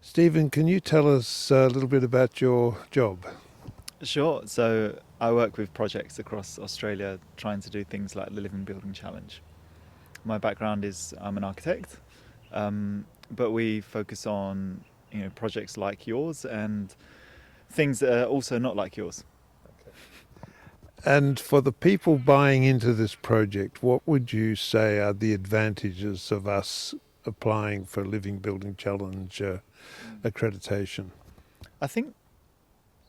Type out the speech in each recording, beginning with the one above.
Stephen, can you tell us a little bit about your job? Sure. So I work with projects across Australia trying to do things like the Living Building Challenge. My background is I'm an architect, but we focus on projects like yours and things that are also not like yours. And for the people buying into this project, what would you say are the advantages of us applying for Living Building Challenge accreditation? I think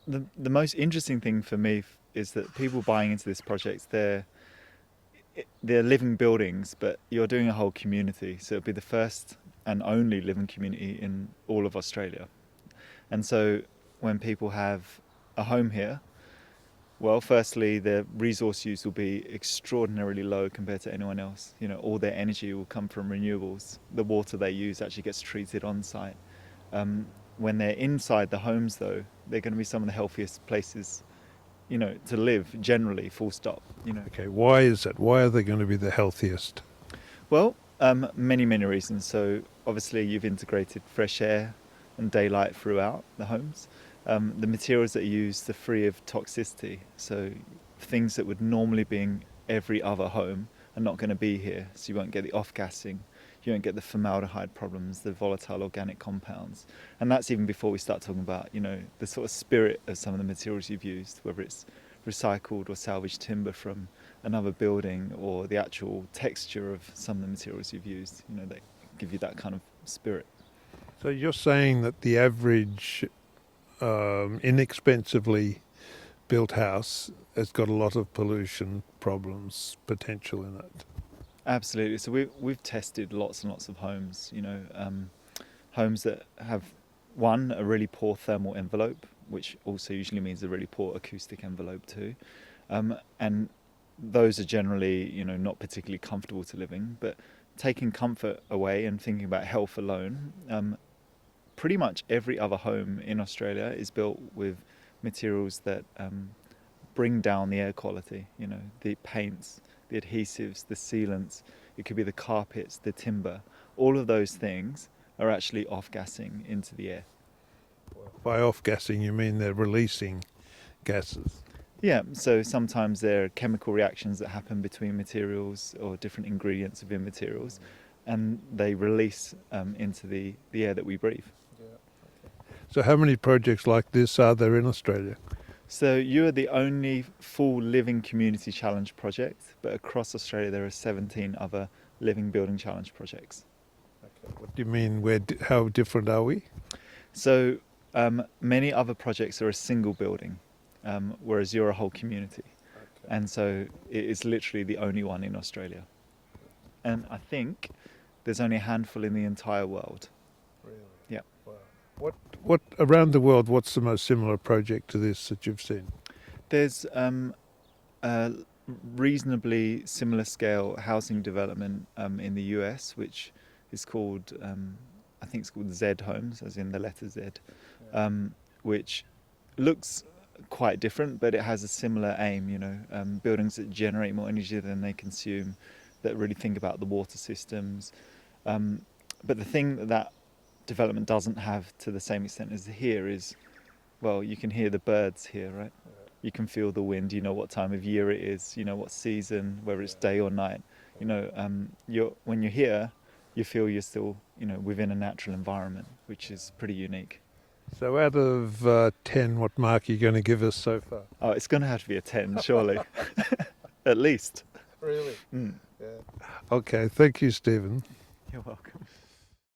the most interesting thing for me is that people buying into this project, they're living buildings, but you're doing a whole community. So it'll be the first and only living community in all of Australia. And so when people have a home here, well, firstly, their resource use will be extraordinarily low compared to anyone else. All their energy will come from renewables. The water they use actually gets treated on site. When they're inside the homes, though, they're going to be some of the healthiest places, to live generally, full stop. Okay, why is it? Why are they going to be the healthiest? Well, many, many reasons. So obviously you've integrated fresh air and daylight throughout the homes. The materials that are used are free of toxicity. So things that would normally be in every other home are not going to be here. So you won't get the off-gassing. You won't get the formaldehyde problems, the volatile organic compounds. And that's even before we start talking about, the sort of spirit of some of the materials you've used, whether it's recycled or salvaged timber from another building, or the actual texture of some of the materials you've used. They give you that kind of spirit. So you're saying that the average inexpensively built house has got a lot of pollution problems potential in it. Absolutely. So we've tested lots and lots of homes. Homes that have a really poor thermal envelope, which also usually means a really poor acoustic envelope too, and those are generally not particularly comfortable to live in. But taking comfort away and thinking about health alone, pretty much every other home in Australia is built with materials that bring down the air quality. The paints, the adhesives, the sealants, it could be the carpets, the timber. All of those things are actually off-gassing into the air. By off-gassing, you mean they're releasing gases? Yeah, so sometimes there are chemical reactions that happen between materials or different ingredients within materials, and they release into the air that we breathe. So how many projects like this are there in Australia? So you are the only full Living Community Challenge project, but across Australia there are 17 other Living Building Challenge projects. Okay. What do you mean? How different are we? So many other projects are a single building, whereas you're a whole community. Okay. And so it is literally the only one in Australia. And I think there's only a handful in the entire world. Really? Yeah. Wow. What around the world, what's the most similar project to this that you've seen? There's a reasonably similar scale housing development in the US, which is called, I think it's called Z Homes, as in the letter Z, which looks quite different, but it has a similar aim, buildings that generate more energy than they consume, that really think about the water systems. But the thing that development doesn't have to the same extent as here is, well, you can hear the birds here, right? You can feel the wind, you know what time of year it is, you know what season, whether it's day or night. When you're here, you feel you're still, within a natural environment, which is pretty unique. So out of 10, what mark are you going to give us so far? Oh, it's going to have to be a 10, surely. At least. Really? Mm. Yeah. Okay, thank you, Stephen. You're welcome.